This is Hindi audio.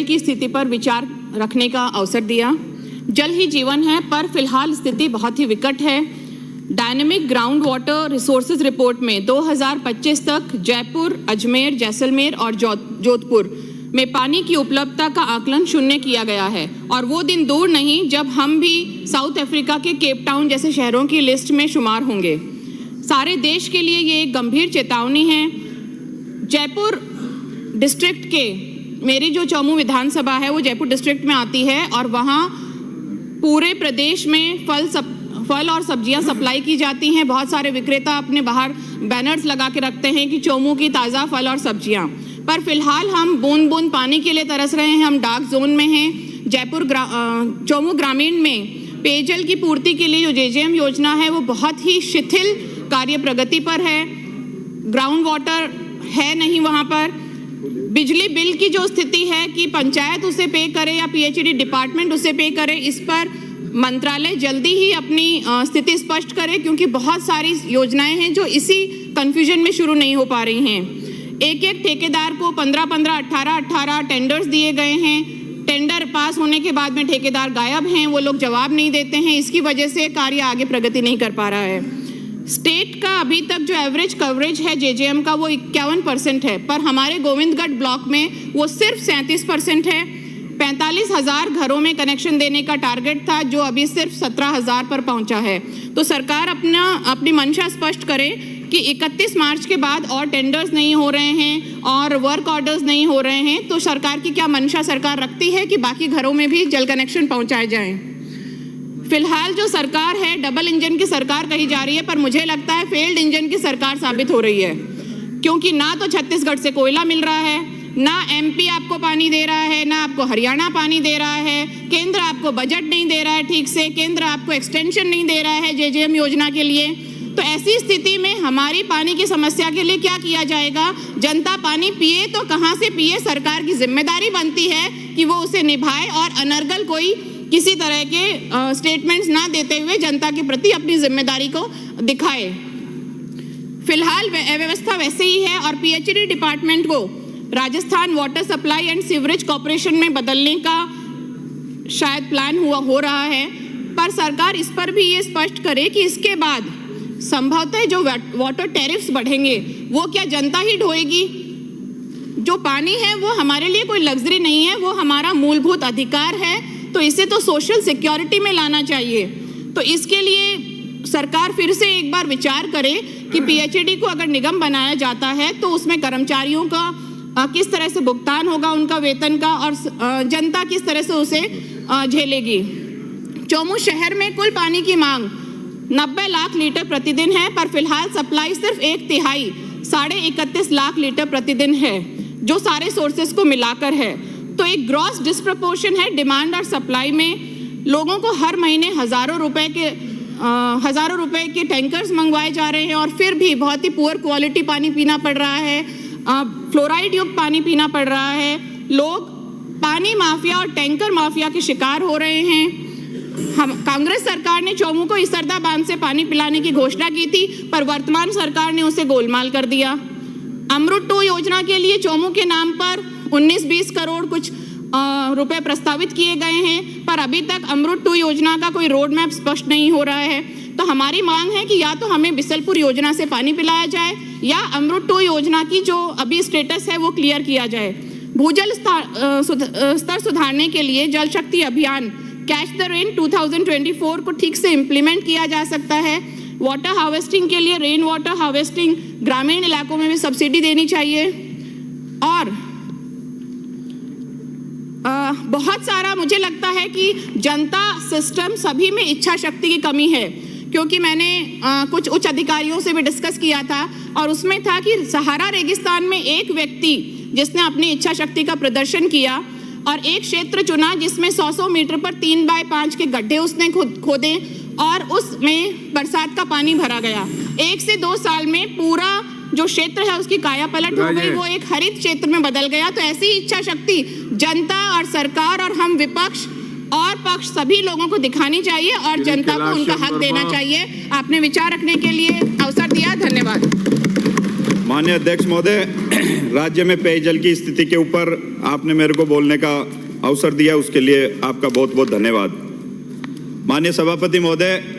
की स्थिति पर विचार रखने का अवसर दिया। जल ही जीवन है, पर फिलहाल स्थिति बहुत ही विकट है। Dynamic ground water resources report में 2025 तक जयपुर, अजमेर, जैसलमेर और जोधपुर में पानी की उपलब्धता का आकलन शून्य किया गया है। और वो दिन दूर नहीं जब हम भी साउथ अफ्रीका के केप टाउन जैसे शहरों की लिस्ट में शुमार होंगे। सारे देश के लिए ये एक गंभीर चेतावनी है। जयपुर डिस्ट्रिक्ट के, मेरी जो चौमू विधानसभा है वो जयपुर डिस्ट्रिक्ट में आती है और वहाँ पूरे प्रदेश में फल और सब्जियां सप्लाई की जाती हैं। बहुत सारे विक्रेता अपने बाहर बैनर्स लगा के रखते हैं कि चौमू की ताज़ा फल और सब्जियां, पर फिलहाल हम बूंद बूंद पानी के लिए तरस रहे हैं। हम डार्क जोन में हैं। चौमू ग्रामीण में पेयजल की पूर्ति के लिए जो जेजेएम योजना है वो बहुत ही शिथिल कार्य प्रगति पर है। ग्राउंड वाटर है नहीं वहाँ पर। बिजली बिल की जो स्थिति है कि पंचायत उसे पे करे या पीएचईडी डिपार्टमेंट उसे पे करे, इस पर मंत्रालय जल्दी ही अपनी स्थिति स्पष्ट करे, क्योंकि बहुत सारी योजनाएं हैं जो इसी कंफ्यूजन में शुरू नहीं हो पा रही हैं। एक एक ठेकेदार को 15-15, 18-18 टेंडर्स दिए गए हैं। टेंडर पास होने के बाद में ठेकेदार गायब हैं, वो लोग जवाब नहीं देते हैं। इसकी वजह से कार्य आगे प्रगति नहीं कर पा रहा है। स्टेट का अभी तक जो एवरेज कवरेज है जेजेएम का वो 51% है, पर हमारे गोविंदगढ़ ब्लॉक में वो सिर्फ 37% है। 45,000 घरों में कनेक्शन देने का टारगेट था, जो अभी सिर्फ 17,000 पर पहुंचा है। तो सरकार अपनी मंशा स्पष्ट करे कि 31 मार्च के बाद और टेंडर्स नहीं हो रहे हैं और वर्क ऑर्डर्स नहीं हो रहे हैं, तो सरकार की क्या मंशा सरकार रखती है कि बाकी घरों में भी जल कनेक्शन पहुंचाए जाएं। फिलहाल जो सरकार है डबल इंजन की सरकार कही जा रही है, पर मुझे लगता है फेल्ड इंजन की सरकार साबित हो रही है, क्योंकि ना तो छत्तीसगढ़ से कोयला मिल रहा है, ना एमपी आपको पानी दे रहा है, ना आपको हरियाणा पानी दे रहा है, केंद्र आपको बजट नहीं दे रहा है ठीक से, केंद्र आपको एक्सटेंशन नहीं दे रहा है जेजेएम योजना के लिए। तो ऐसी स्थिति में हमारी पानी की समस्या के लिए क्या किया जाएगा? जनता पानी पिए तो कहाँ से पिए? सरकार की जिम्मेदारी बनती है कि वो उसे निभाए और अनर्गल कोई किसी तरह के स्टेटमेंट्स ना देते हुए जनता के प्रति अपनी जिम्मेदारी को दिखाए। फिलहाल व्यवस्था वैसे ही है और पीएचईडी डिपार्टमेंट को Rajasthan water supply and sewerage corporation में बदलने का शायद प्लान हो रहा है, पर सरकार इस पर भी ये स्पष्ट करे कि इसके बाद संभवतः जो वाटर टैरिफ्स बढ़ेंगे वो क्या जनता ही ढोएगी? जो पानी है वो हमारे लिए कोई लग्जरी नहीं है, वो हमारा मूलभूत अधिकार है, तो इसे तो सोशल सिक्योरिटी में लाना चाहिए। तो इसके लिए सरकार फिर से एक बार विचार करे कि पीएचईडी को अगर निगम बनाया जाता है तो उसमें कर्मचारियों का किस तरह से भुगतान होगा, उनका वेतन का, और जनता किस तरह से उसे झेलेगी। चौमू शहर में कुल पानी की मांग 90 लाख लीटर प्रतिदिन है, पर फिलहाल सप्लाई सिर्फ 1/3 31.5 लाख लीटर प्रतिदिन है, जो सारे सोर्सेस को मिलाकर है। तो एक ग्रॉस डिस्प्रपोर्शन है डिमांड और सप्लाई में। लोगों को हर महीने हज़ारों रुपए के टैंकर्स मंगवाए जा रहे हैं और फिर भी बहुत ही पुअर क्वालिटी पानी पीना पड़ रहा है, फ्लोराइड युक्त पानी पीना पड़ रहा है। लोग पानी माफिया और टैंकर माफिया के शिकार हो रहे हैं। कांग्रेस सरकार ने चौमू को इसरदा बांध से पानी पिलाने की घोषणा की थी, पर वर्तमान सरकार ने उसे गोलमाल कर दिया। अमृत 2 योजना के लिए चौमू के नाम पर 19-20 करोड़ कुछ रुपए प्रस्तावित किए गए हैं, पर अभी तक अमृत 2 योजना का कोई रोड मैप स्पष्ट नहीं हो रहा है। तो हमारी मांग है कि या तो हमें बिसलपुर योजना से पानी पिलाया जाए या अमृत 2 योजना की जो अभी स्टेटस है वो क्लियर किया जाए। भूजल स्तर सुधारने के लिए जल शक्ति अभियान कैच द रेन 2024 को ठीक से इम्प्लीमेंट किया जा सकता है। वाटर हार्वेस्टिंग के लिए रेन वाटर हार्वेस्टिंग ग्रामीण इलाकों में भी सब्सिडी देनी चाहिए। और बहुत सारा मुझे लगता है कि जनता सिस्टम सभी में इच्छा शक्ति की कमी है, क्योंकि मैंने कुछ उच्च अधिकारियों से भी डिस्कस किया था और उसमें था कि सहारा रेगिस्तान में एक व्यक्ति जिसने अपनी इच्छा शक्ति का प्रदर्शन किया और एक क्षेत्र चुना जिसमें 100 मीटर पर 3x5 के गड्ढे उसने खोदे और उसमें बरसात का पानी भरा गया। 1 से 2 साल में पूरा जो क्षेत्र है उसकी काया पलट हो गई, वो एक हरित क्षेत्र में बदल गया। तो ऐसी इच्छा शक्ति जनता और सरकार और हम विपक्ष और पक्ष सभी लोगों को दिखानी चाहिए और जनता को उनका हक देना चाहिए। आपने विचार रखने के लिए अवसर दिया, धन्यवाद। माननीय अध्यक्ष महोदय। राज्य में पेयजल की स्थिति के ऊपर आपने मेरे को बोलने का अवसर दिया, उसके लिए आपका बहुत बहुत धन्यवाद। माननीय सभापति महोदय,